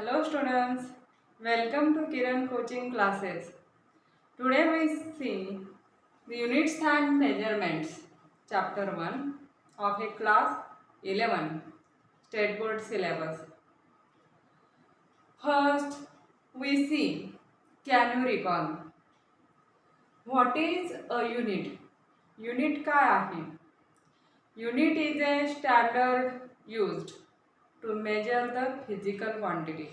Hello students, welcome to Kiran coaching classes. Today we see the units and measurements chapter 1 of a class 11 state board syllabus. First we see, can you recall what is a unit? Unit काय आहे? Unit is a standard used to measure the physical quantity.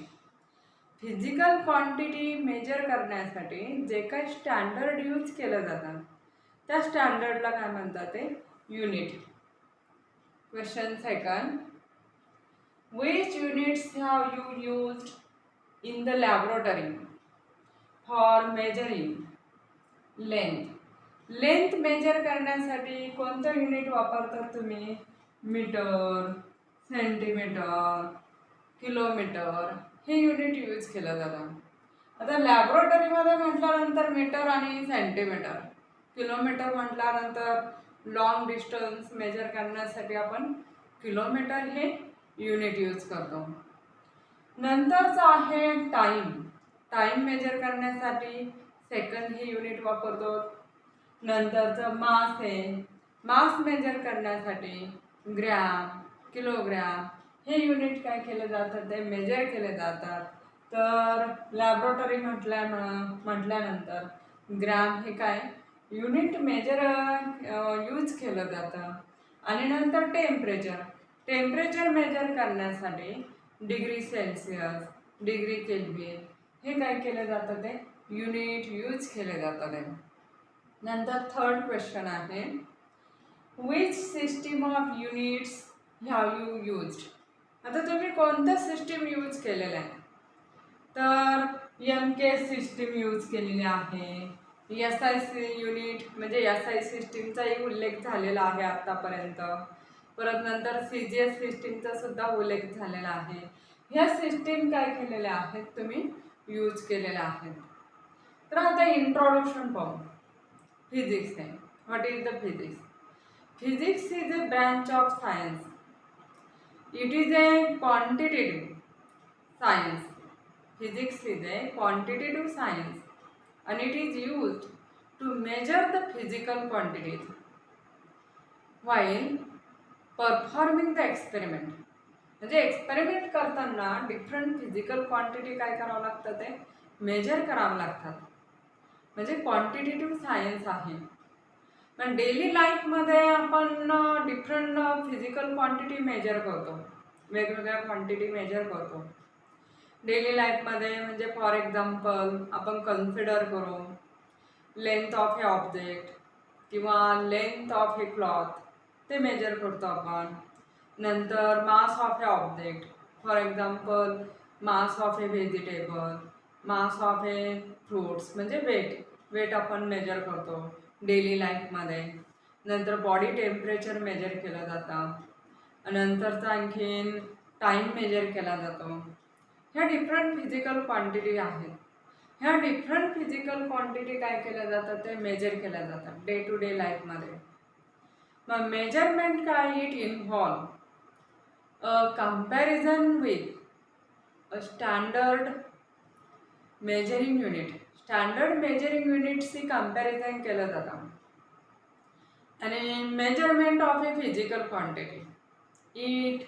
Physical quantity measure करण्यासाठी जे काही standard use केलं जातं त्या स्टँडर्डला काय म्हणतात ते unit. Question second, which units have you used in the laboratory for measuring length. Length major करण्यासाठी कोणतं युनिट वापरतात तुम्ही? मीटर, सेंटीमीटर, किलोमीटर हे युनिट यूज केलं जातं. आता लॅबोरेटरीमध्ये म्हटल्यानंतर मीटर आणि सेंटीमीटर, किलोमीटर म्हटल्यानंतर लॉंग डिस्टन्स मेजर करण्यासाठी आपण किलोमीटर हे युनिट यूज करतो. नंतरचं आहे टाईम. टाईम मेजर करण्यासाठी सेकंद हे युनिट वापरतो. नंतरचं मास आहे, मास मेजर करण्यासाठी ग्रॅम, किलोग्रॅम हे युनिट काय केलं जातं ते मेजर केले जातात. तर लॅबोरेटरी म्हटल्यानंतर ग्रॅम हे काय युनिट मेजर यूज केलं जातं. आणि नंतर टेम्परेचर. टेम्परेचर मेजर करण्यासाठी डिग्री सेल्सिअस, डिग्री केल्विन हे काय केलं जातं ते युनिट यूज केले जातात ते. नंतर थर्ड क्वेश्चन आहे, which system of units have you used. आता तुम्ही कोणतं सिस्टीम यूज केलेलं आहे? तर MK सिस्टीम यूज केलेली आहे. SI युनिट म्हणजे SI सिस्टीमचाही उल्लेख झालेला आहे आत्तापर्यंत. परत नंतर CGS सिस्टीमचा सुद्धा उल्लेख झालेला आहे. ह्या सिस्टीम काय केलेल्या आहेत तुम्ही यूज केलेल्या आहेत. तर आता इंट्रोडक्शन पाहू. फिजिक्स आहे. What is the physics? Physics is a branch of science. It is a quantitative science. Physics is a quantitative science and it is used to measure the physical quantities while performing the experiment. म्हणजे experiment करताना different physical quantity काय करावं लागतं ते major करावं लागतात. म्हणजे quantitative science आहे. पण डेली लाईफमध्ये आपण डिफरंट फिजिकल क्वांटिटी मेजर करतो, वेगवेगळ्या क्वांटिटी मेजर करतो डेली लाईफमध्ये. म्हणजे फॉर एक्झाम्पल आपण कन्सिडर करू लेंथ ऑफ ए ऑब्जेक्ट किंवा लेंथ ऑफ ए क्लॉथ ते मेजर करतो आपण. नंतर mass of a object, for example mass of A vegetable, mass of A fruits म्हणजे वेट आपण मेजर करतो डेली लाईफमध्ये. नंतर बॉडी टेम्परेचर मेजर केलं जातं. नंतरचा आणखीन टाईम मेजर केला जातो. ह्या डिफरंट फिजिकल क्वांटिटी आहेत. ह्या डिफरंट फिजिकल क्वांटिटी काय केल्या जातात ते मेजर केल्या जातात डे टू डे लाईफमध्ये. मग मेजरमेंट काय? It involve a comparison with a standard measuring unit. Standard measuring युनिट्सची कंपॅरिझन केलं जातं. आणि measurement of a physical quantity it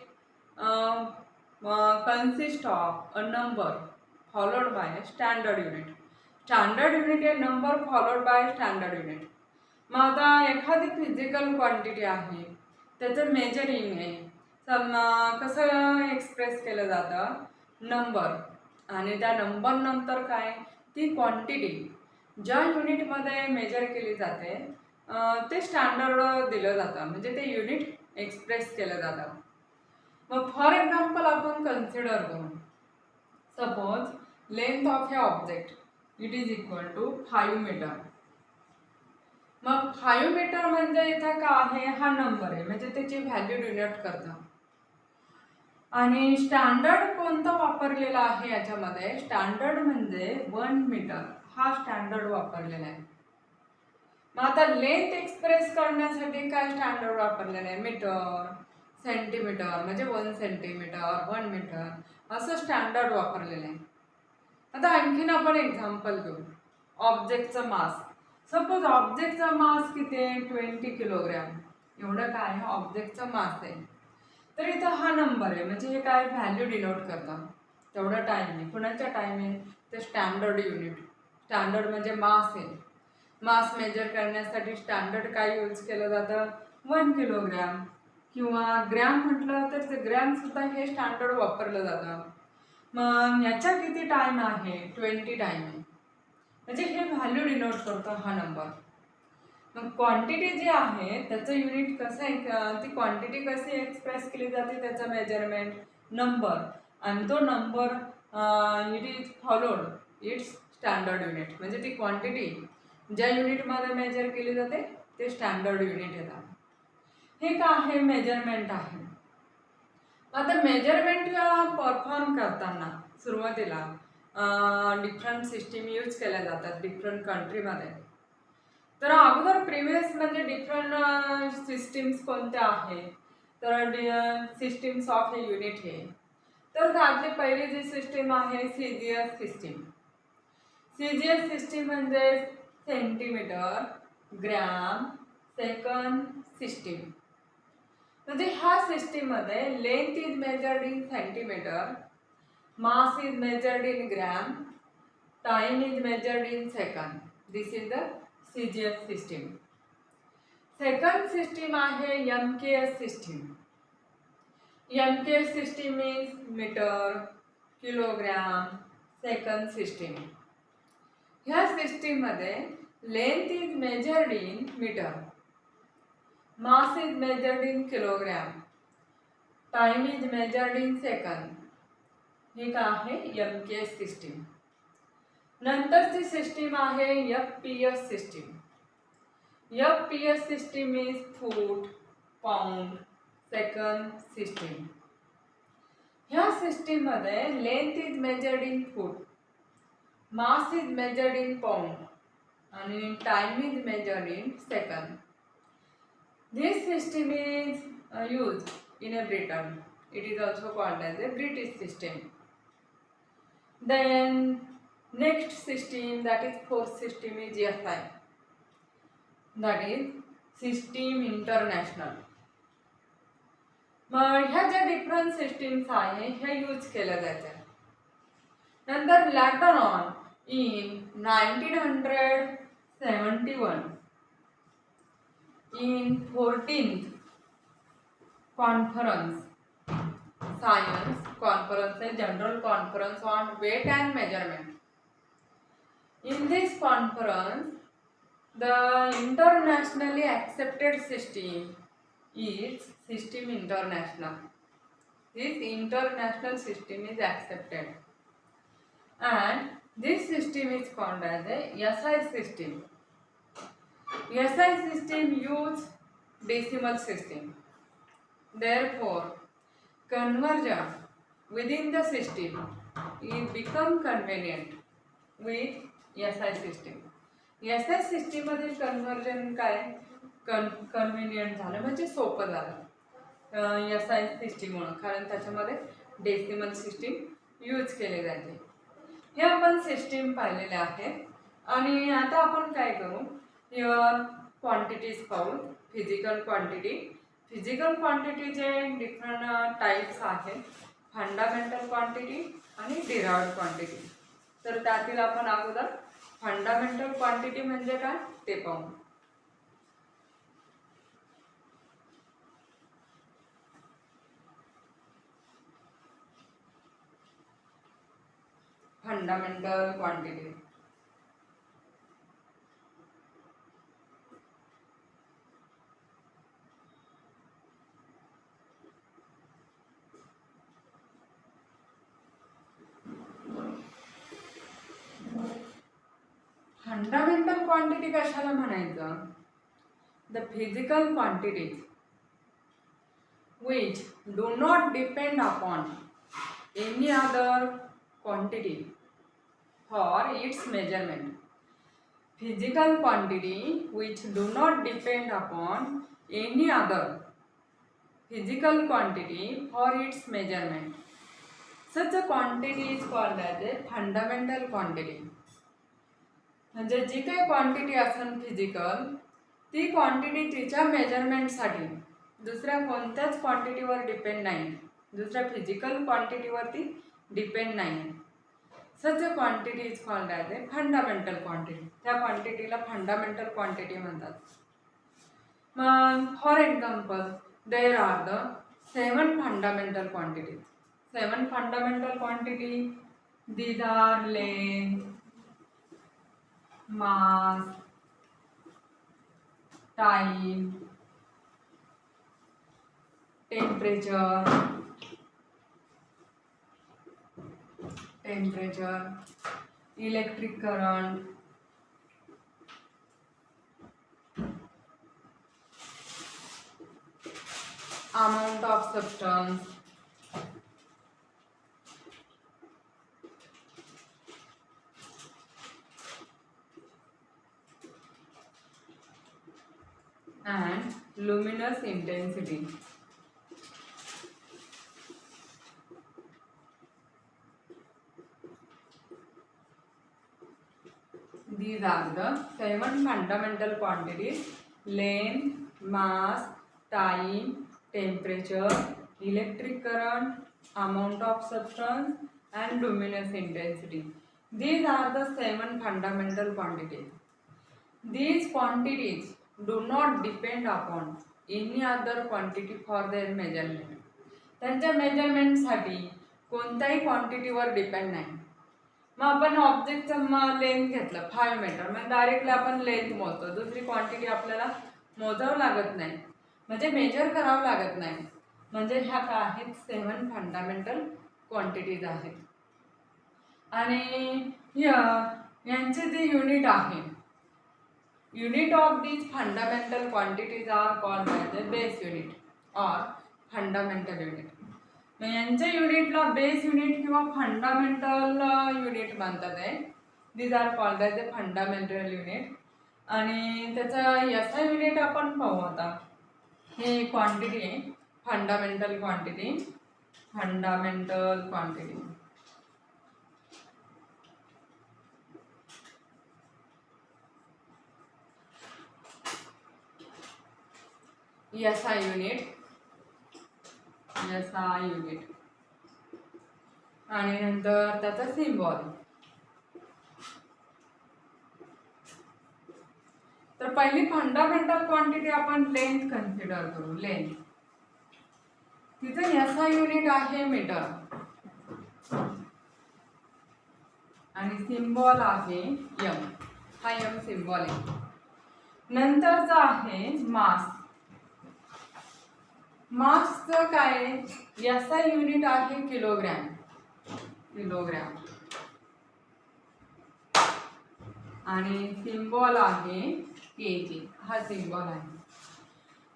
consist of a number followed by a standard unit. Standard unit a number followed by standard unit. मग आता एखादी physical quantity आहे त्याचं measuring आहे. कसं एक्सप्रेस केलं जातं? नंबर. आणि त्या नंबर नंतर काय ती क्वांटिटी ज्या युनिटमध्ये मेजर केली जाते ते स्टँडर्ड दिलं जातं. म्हणजे ते युनिट एक्सप्रेस केलं जातं. मग फॉर एक्झाम्पल आपण कन्सिडर करू, suppose length of a object it is equal to 5 metre. मग 5 मीटर म्हणजे इथं का आहे? हा नंबर आहे म्हणजे त्याची व्हॅल्यू डिनोट करतं. आणि स्टँडर्ड कोणतं वापरलेलं आहे याच्यामध्ये? स्टँडर्ड म्हणजे 1 मीटर हा स्टँडर्ड वापरलेला आहे. मग आता लेंथ एक्सप्रेस करण्यासाठी काय स्टँडर्ड वापरलेलं आहे? मीटर, सेंटीमीटर म्हणजे 1 सेंटीमीटर, 1 मीटर. असं स्टँडर्ड वापरलेलं आहे. आता आणखीन आपण एक्झाम्पल घेऊ. ऑब्जेक्टचं मास. सपोज ऑब्जेक्टचा मास किती आहे? 20 किलोग्रॅम. एवढं काय आहे? ऑब्जेक्टचा मास आहे. तर इथं हा नंबर आहे, म्हणजे हे काय व्हॅल्यू डिनोट करतं. तेवढा टाईम आहे. कुणाचा टाईम आहे? ते स्टँडर्ड युनिट. स्टँडर्ड म्हणजे मास आहे. मास मेजर करण्यासाठी स्टँडर्ड काय यूज केलं जातं? 1 किलोग्रॅम. किंवा ग्रॅम म्हटलं तर ते ग्रॅमसुद्धा हे स्टँडर्ड वापरलं जातं. मग याचा किती टाईम आहे? 20 टाईम आहे. म्हणजे हे व्हॅल्यू डिनोट करतो हा नंबर. मग क्वांटिटी जी आहे त्याचं युनिट कसं आहे, ती क्वांटिटी कशी एक्सप्रेस केली जाते, त्याचं मेजरमेंट नंबर, आणि तो number it is followed it's standard unit. म्हणजे ती क्वांटिटी ज्या युनिटमध्ये मेजर केली जाते ते स्टँडर्ड युनिट येतात. हे का आहे? मेजरमेंट आहे. आता मेजरमेंट परफॉर्म करताना सुरुवातीला डिफरंट सिस्टीम यूज केल्या जातात डिफरंट कंट्रीमध्ये. तर अगोदर प्रिव्हियस म्हणजे डिफरंट सिस्टीम्स कोणत्या आहेत? तर सिस्टीम्स ऑफ हे युनिट हे. तर त्यातली पहिली जी सिस्टीम आहे सीजीएस सिस्टीम. सीजीएस सिस्टीम म्हणजे सेंटीमीटर, ग्रॅम, सेकंड सिस्टीम. म्हणजे ह्या सिस्टीममध्ये length is measured in centimetre, mass is measured in gram, time is measured in second. This is the CGS system. Second system आहे MKS system. MKS system is metre, kilogram, second system. ह्या सिस्टीममध्ये length is measured in metre, mass is measured in kilogram, time is measured in second. हे का आहे? MKS system. नंतरची system आहे FPS system. FPS system is foot, pound, second system. ह्या सिस्टीममध्ये length is measured in foot, mass is measured in pound, आणि time is measured in second. This system is used in a Britain. It is also called as a British system. Then next system, that is fourth system, is SI. That is System International. मग ह्या ज्या different systems आहे ह्या use केल्या जातात. नंतर later on in 1971 in 14th conference, science conference, a general conference on weight and measurement. In this conference, the internationally accepted system is System International. This international system is accepted, and this system is called as a SI system. SI system use decimal system. Therefore, conversion within the system is become convenient with SI system. SI system मधील conversion काय? Convenient झालं म्हणजे सोपं झालं SI सिस्टीममुळे, कारण त्याच्यामध्ये decimal system use केले जाते. हे आपण सिस्टीम पाहिलेले आहेत. आणि आता आपण काय करू? क्वांटिटीज पाहू. Physical quantity. फिजिकल क्वांटिटीचे डिफरंट टाईप्स आहेत, फंडामेंटल क्वांटिटी आणि डिराइव्ड क्वांटिटी. तर त्यातील आपण अगोदर फंडामेंटल क्वांटिटी म्हणजे काय ते पाहू. Fundamental quantity. फंडामेंटल क्वांटिटी कशाला म्हणायचं? The physical quantities which do not depend upon any other quantity for its measurement. Physical quantity which do not depend upon any other physical quantity for its measurement. Such a quantity is called as a fundamental quantity. म्हणजे जी काही quantity असेल physical ती quantity तिच्या मेजरमेंटसाठी दुसऱ्या कोणत्याच क्वांटिटीवर depend नाही, दुसऱ्या physical क्वांटिटीवरती डिपेंड नाही. Such a quantity is called as a fundamental quantity. त्या क्वांटिटीला फंडामेंटल क्वांटिटी म्हणतात. मग for example there are the 7 fundamental quantities. 7 fundamental quantity these are length, mass, time, temperature, electric current, amount of substance, and luminous intensity. These are the 7 fundamental quantities: length, mass, time, temperature, electric current, amount of substance, and luminous intensity. These are the 7 fundamental quantities. These quantities do not depend upon any other quantity for their measurement. त्यांच्या मेजरमेंटसाठी कोणत्याही क्वांटिटीवर depend नाही. मग आपण ऑब्जेक्टचं length घेतलं 5 metre, मग directly आपण length मोजतो, दुसरी क्वांटिटी आपल्याला मोजावं लागत नाही, म्हणजे मेजर करावं लागत नाही. म्हणजे ह्या काय आहेत 7 फंडामेंटल क्वांटिटीज आहेत. आणि यांचे जे युनिट आहे, unit of these fundamental quantities are called as a base unit or fundamental unit. मग यांच्या युनिटला बेस युनिट किंवा फंडामेंटल युनिट म्हणतात आहे. These are called as a fundamental unit. आणि त्याचा याचा युनिट आपण पाहू आता. हे क्वांटिटी आहे फंडामेंटल क्वांटिटी. SI युनिट आणि नंतर त्याचा सिम्बॉल. तर पहिली फंडामेंटल क्वांटिटी आपण लेंथ कन्सिडर करू. लेंथ, तिचं SI युनिट आहे मीटर आणि सिम्बॉल आहे m. हा m सिम्बॉल आहे. नंतरचा आहे मास. मासचं काय SI युनिट आहे किलोग्रॅम. आणि सिम्बॉल आहे kg. हा सिम्बॉल आहे.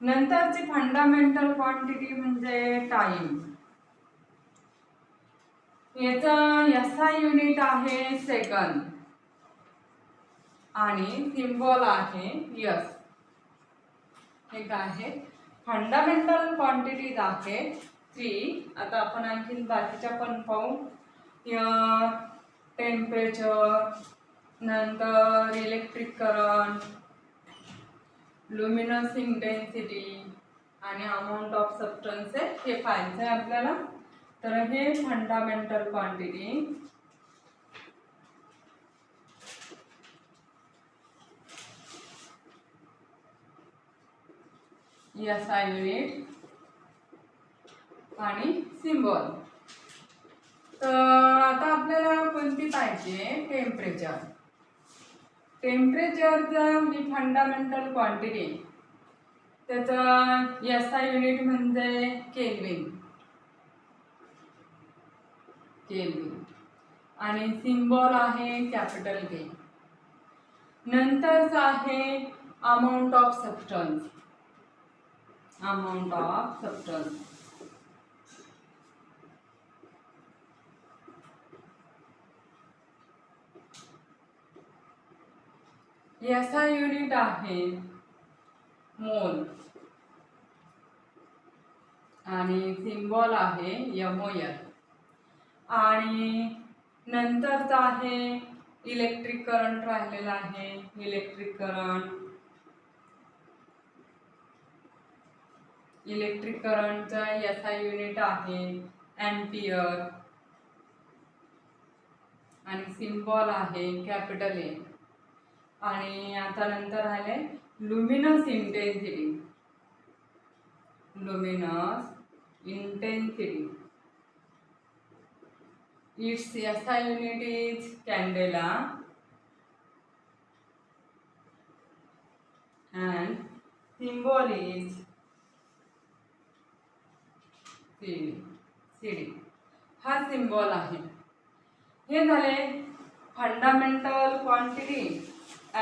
नंतरची फंडामेंटल क्वांटिटी म्हणजे टाइम. याचं SI युनिट आहे सेकंद आणि सिम्बॉल आहे s. हे काय आहे फंडामेंटल क्वांटिटीज आहे 3. आता आपण आणखी बाकीच्या पण पाहू. टेम्परेचर, नंतर इलेक्ट्रिक करंट, लुमिनस इंटेन्सिटी आणि अमाऊंट ऑफ सबस्टन्स हे पाहायचं आहे आपल्याला. तर हे फंडामेंटल क्वांटिटी. SI युनिट आणि सिम्बॉल. तर आता आपल्याला कोणती पाहिजे टेम्परेचर. टेम्परेचरचं ही फंडामेंटल क्वांटिटी. त्याचं SI युनिट म्हणजे केल्विन आणि सिम्बॉल आहे कॅपिटल K. नंतरचं आहे amount of substance. SI unit आहे मोल आणि सिम्बॉल आहे MOL. आणि नंतरचा आहे इलेक्ट्रिक करंट राहिलेला आहे. इलेक्ट्रिक करंटचा याचा युनिट आहे एम्पियर आणि सिम्बॉल आहे कॅपिटल ए. आणि आता नंतर राहिले luminous intensity. its SI unit is candela and symbol is CD. हा सिम्बॉल आहे. हे झाले fundamental quantity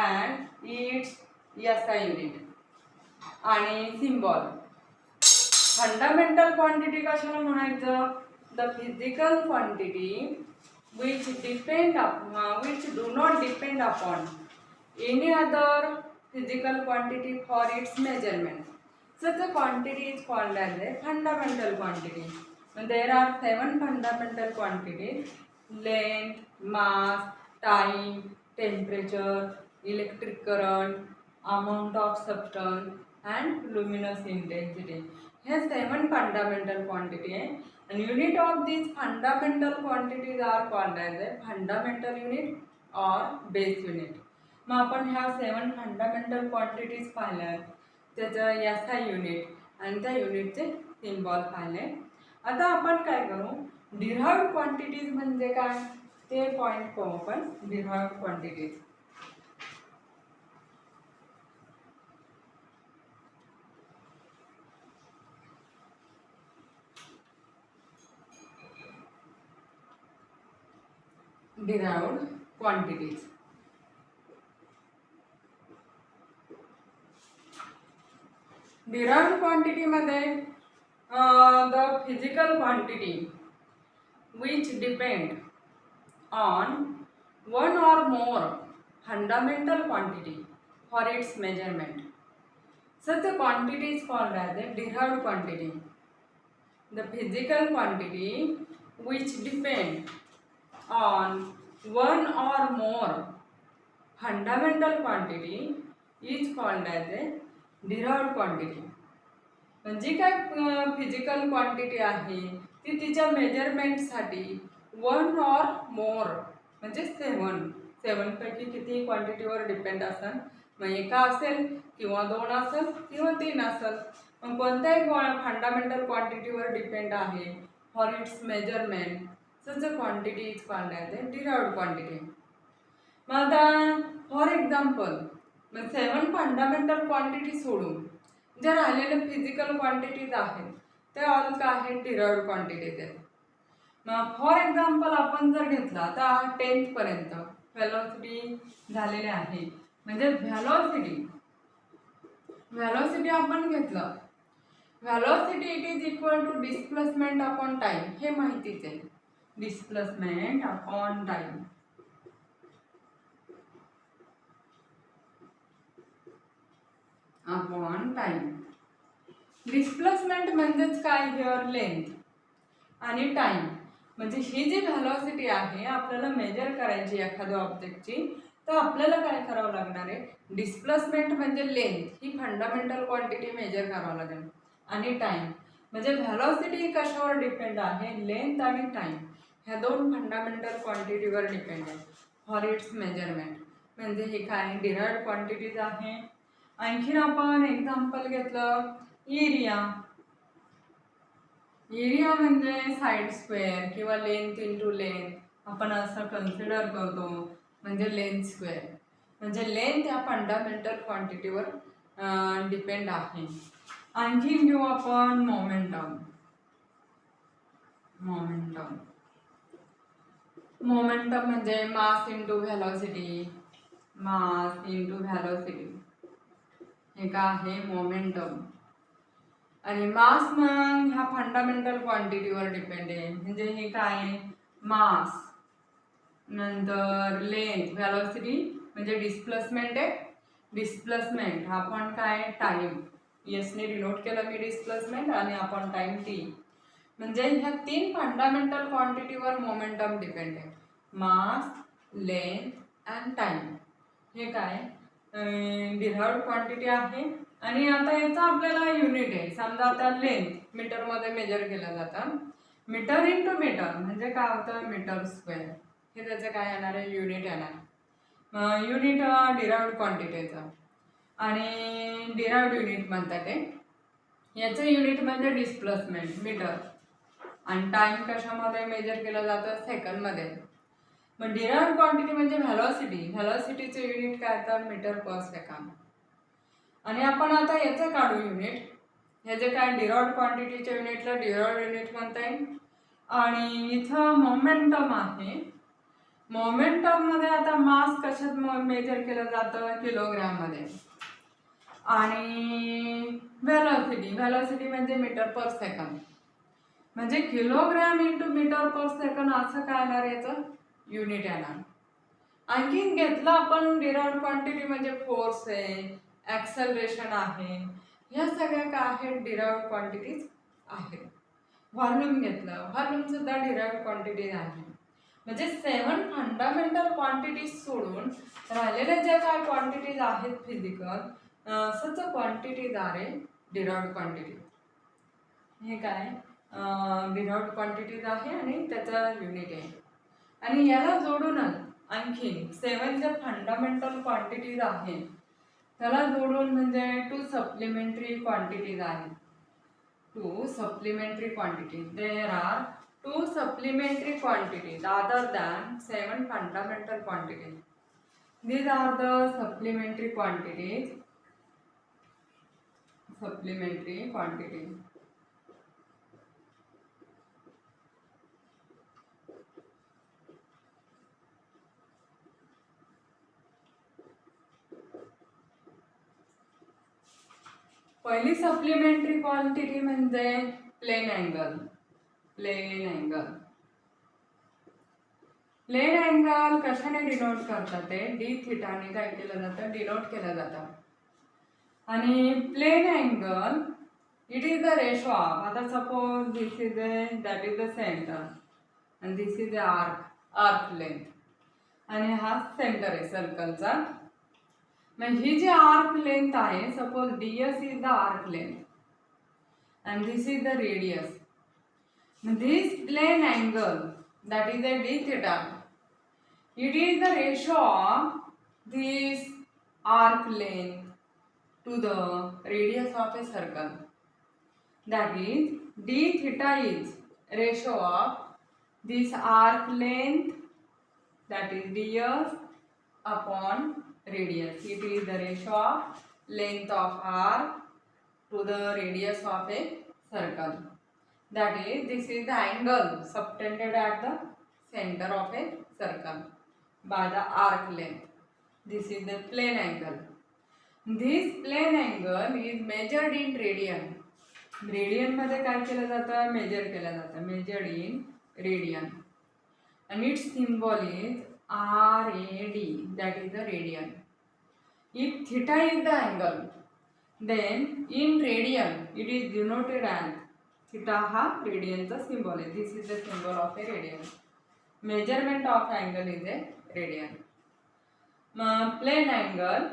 and it's SI unit आणि सिम्बॉल. फंडामेंटल क्वांटिटी कशाला म्हणायचं? The physical quantity which do not depend upon any other physical quantity for its measurement. Such a quantity is called as a fundamental quantity. And there are 7 fundamental quantities: length, mass, time, temperature, electric current, amount of substance and luminous intensity. Here 7 fundamental quantity आहे. And unit of these fundamental quantities are called as a fundamental unit or base unit. मग आपण ह्या 7 fundamental quantities पाहिल्या, त्याचं SI unit आणि त्या युनिटचे symbol पाहिले. आता आपण काय करू, डिराइव्ड क्वांटिटीज म्हणजे काय ते पॉइंट पाहू आपण. Derived quantities derived quantities. Derived quantity मध्ये the physical quantity which depend on one or more fundamental quantity for its measurement. Such a quantity is called as a derived quantity. The physical quantity which depend on one or more fundamental quantity is called as a derived quantity. म्हणजे काय physical quantity आहे ती तिच्या मेजरमेंटसाठी 1 or more म्हणजे 7 पैकी किती क्वांटिटीवर depend असेल. मग एका असेल किंवा 2 असेल किंवा 3 असेल. मग कोणत्याही फंडामेंटल क्वांटिटीवर डिपेंड आहे for its measurement. Such a quantity is called as a derived quantity. मग आता फॉर एक्झाम्पल 7 फंडामेंटल क्वांटिटी सोडून ज्या राहिलेल्या फिजिकल क्वांटिटीज आहेत त्या ऑल काय आहेत, डिराइव्ड क्वांटिटीज आहेत. मग फॉर एक्झाम्पल आपण जर घेतला आता 10th पर्यंत व्हेलॉसिटी झालेले आहे. म्हणजे व्हेलॉसिटी आपण घेतलं. Velocity it is equal to displacement upon time. हे माहितीच आहे. Displacement upon time. डिस्प्लेसमेंट म्हणजेच काय, हिअर लेंथ आणि टाइम. म्हणजे ही जी व्हेलॉसिटी आहे आपल्याला मेजर करायची एखाद्या ऑब्जेक्टची, तर आपल्याला काय करावं लागणार आहे, डिस्प्लेसमेंट म्हणजे लेंथ ही फंडामेंटल क्वांटिटी मेजर करावं लागेल. आणि टाइम म्हणजे व्हेलॉसिटी कशावर डिपेंड आहे, लेंथ आणि टाइम ह्या 2 फंडामेंटल क्वांटिटीवर डिपेंड आहे फॉर इट्स मेजरमेंट. म्हणजे हे काय डिराइव्ड क्वांटिटीज आहे. आणखीन आपण एक्झाम्पल घेतलं एरिया. एरिया म्हणजे साईड स्क्वेअर किंवा लेंथ इंटू लेंथ आपण असं कन्सिडर करतो. म्हणजे लेंथ स्क्वेअर म्हणजे लेंथ या फंडामेंटल क्वांटिटीवर डिपेंड आहे. आणखीन घेऊ आपण मोमेंटम. मोमेंटम म्हणजे मास इंटू व्हेलॉसिटी. हे काय आहे मोमेंटम. आणि मास मग ह्या फंडामेंटल क्वांटिटीवर डिपेंड आहे. म्हणजे हे काय आहे मास, नंतर लेंथ, व्हेलॉसिटी म्हणजे डिस्प्लेसमेंट आहे. डिस्प्लेसमेंट आपण काय टाइम, यसने डिनोट केलं मी डिस्प्लेसमेंट आणि आपण टाइम टी. म्हणजे ह्या 3 फंडामेंटल क्वांटिटीवर मोमेंटम डिपेंड आहे. मास, लेंथ अँड टाइम. हे काय डिराइव्हड क्वांटिटी आहे. आणि आता याचा आपल्याला युनिट आहे. समजा आता लेंथ मीटरमध्ये मेजर केलं जातं. मीटर इंटू मीटर म्हणजे काय होतं मीटर स्क्वेअर. हे त्याचं काय येणार आहे युनिट येणार. युनिट डिराइव्हड क्वांटिटीचं आणि डिराइव्हड युनिट म्हणतात ते. याचं युनिट म्हणजे डिस्प्लेसमेंट मीटर आणि टाइम कशामध्ये मेजर केलं जातं सेकंडमध्ये. मग डिराइव्हड क्वांटिटी म्हणजे व्हेलॉसिटी. व्हेलॉसिटीचं युनिट काय तर मीटर पर सेकंड. आणि आपण आता याचं काढू युनिट. हे जे काय डिराइव्हड क्वांटिटीच्या युनिटला डिराइव्हड युनिट म्हणता येईल. आणि इथं मोमेंटम आहे. मोमेंटममध्ये आता मास कशात मेजर केलं जातं किलोग्रॅममध्ये. आणि व्हेलॉसिटी म्हणजे मीटर पर सेकंद. म्हणजे kilogram into metre per second असं काय येणार याचं युनिट येणार. आणखीन घेतलं आपण डिराइव्हड क्वांटिटी म्हणजे फोर्स आहे, ॲक्सेलरेशन आहे. ह्या सगळ्या काय आहेत डिराइव्हड क्वांटिटीज आहेत. व्हॉल्यूम घेतलं, व्हॉल्यूम सुद्धा डिराइव्हड क्वांटिटी आहे. म्हणजे 7 फंडामेंटल क्वांटिटीज सोडून राहिलेल्या ज्या काय क्वांटिटीज आहेत फिजिकल सच क्वांटिटीज आर डिराइव्हड क्वांटिटी. हे काय डिराइव्हड क्वांटिटीज आहे आणि त्याचा युनिट आहे. आणि याला जोडूनच आणखीन 7 ज्या फंडामेंटल क्वांटिटीज आहेत त्याला जोडून म्हणजे 2 सप्लिमेंटरी क्वांटिटीज आहेत. 2 supplementary quantities. There are 2 supplementary quantities other than 7 fundamental quantities. These are the supplementary quantities. Supplementary quantities. पहिली सप्लिमेंटरी क्वांटिटी म्हणजे plane angle. Plane angle. Plane angle कशाने डिनोट करतात ते डी थिटाने काय केलं जातं डिनोट केलं जातं. आणि plane angle it is the ratio of. आता suppose this is that is the centre आणि this is the arc length आणि हा सेंटर आहे सर्कलचा. मग ही जी आर्क लेंथ आहे suppose ds is the arc length and this is the radius. This plane angle that is a d theta, it is the ratio of this arc length to the radius of a circle. That is d theta is ratio of this arc length that is ds upon radius. It is the ratio of length of arc to the radius of a circle. That is, this is the angle subtended at the center of a circle by the arc length. This is the plane angle. This plane angle is measured in radian. Radian मध्ये काय केलं जातं major केलं जातं. Measured in radian. And its symbol is RAD. That is the radian. If theta is the angle, then in radian it is denoted as theta हा radianचा symbol आहे. This is the symbol of a radian. Measurement of angle is a radian. Plane angle,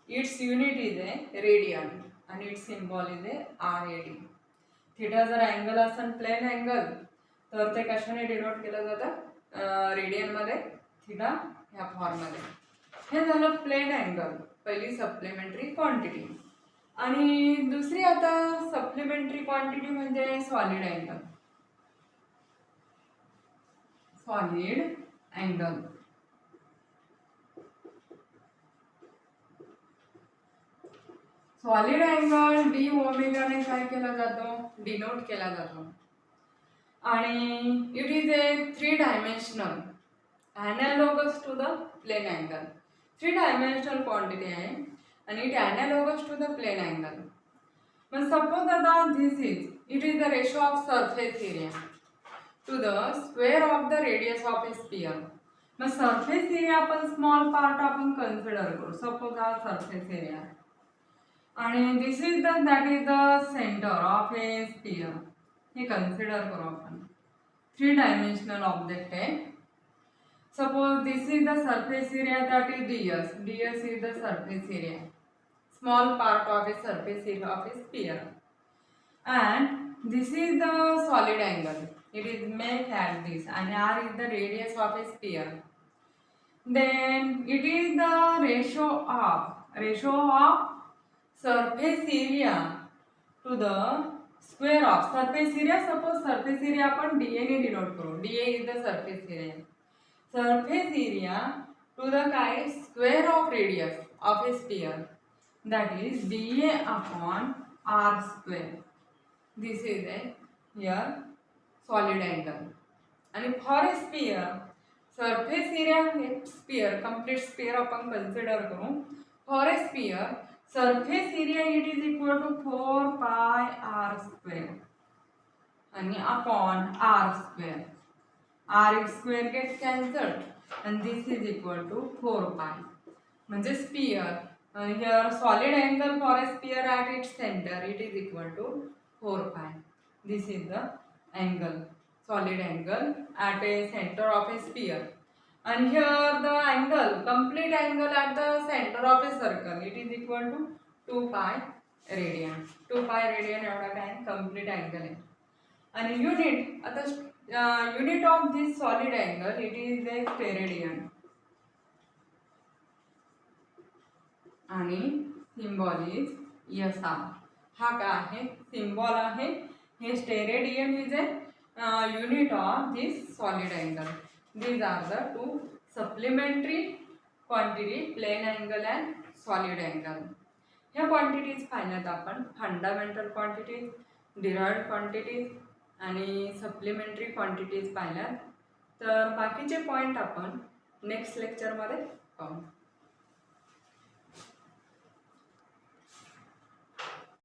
its unit is a radian and its symbol is a RAD. theta जर angle असेल plane angle तर ते कशाने denote केलं जातं radian मध्ये theta ह्या form मध्ये. हे झालं प्लेन अँगल पहिली सप्लिमेंटरी क्वांटिटी. आणि दुसरी आता सप्लिमेंटरी क्वांटिटी म्हणजे solid angle. Solid angle solid angle D ओमेगाने काय केला जातो डिनोट केला जातो. आणि it is a 3 dimensional analogous to the plane angle. 3 dimensional quantity आहे and it analogous to the plane angle. But suppose that this is it is the ratio of surface area to the square of the radius of a sphere. मग surface area आपण small part आपण consider करू. Suppose हा surface area आणि this is the that is the center of a sphere. हे consider करू आपण. 3 dimensional object आहे. Suppose this is the surface area, that is ds. ds is the surface area, small part of a surface area of a sphere, and this is the solid angle. It is made at this, and r is the radius of a sphere. Then it is the ratio of surface area to the square of surface area. Suppose surface area upon dA ने denote करो. dA is the surface area. Surface area to the square of radius of a sphere, that is dA upon r square. This is a here solid angle. And for a sphere, surface area sphere, complete sphere upon consider करूँ. For a sphere, surface area it is equal to 4 pi r square and upon r square. r square gets cancelled and this is equal to 4 pi. म्हणजे sphere here solid angle for a sphere at its center, it is equal to 4 pi. This is the angle, solid angle at a center of a sphere. And here the angle, complete angle at the center of a circle, it is equal to 2 pi radian. 2 pi radian एवढा काय complete angle आहे. आणि unit, आता unit of this solid angle, it is a steradian. आणि symbol is SR. हा काय आहे, symbol आहे. हे steradian is a unit of this solid angle. These are the two supplementary quantity, plane angle and solid angle. ह्या quantities पाहिल्यात आपण, fundamental quantities, derived quantities आणि सप्लिमेंटरी क्वांटिटीज पाहिल्यात. तर बाकीचे पॉईंट आपण नेक्स्ट लेक्चरमध्ये पाहू.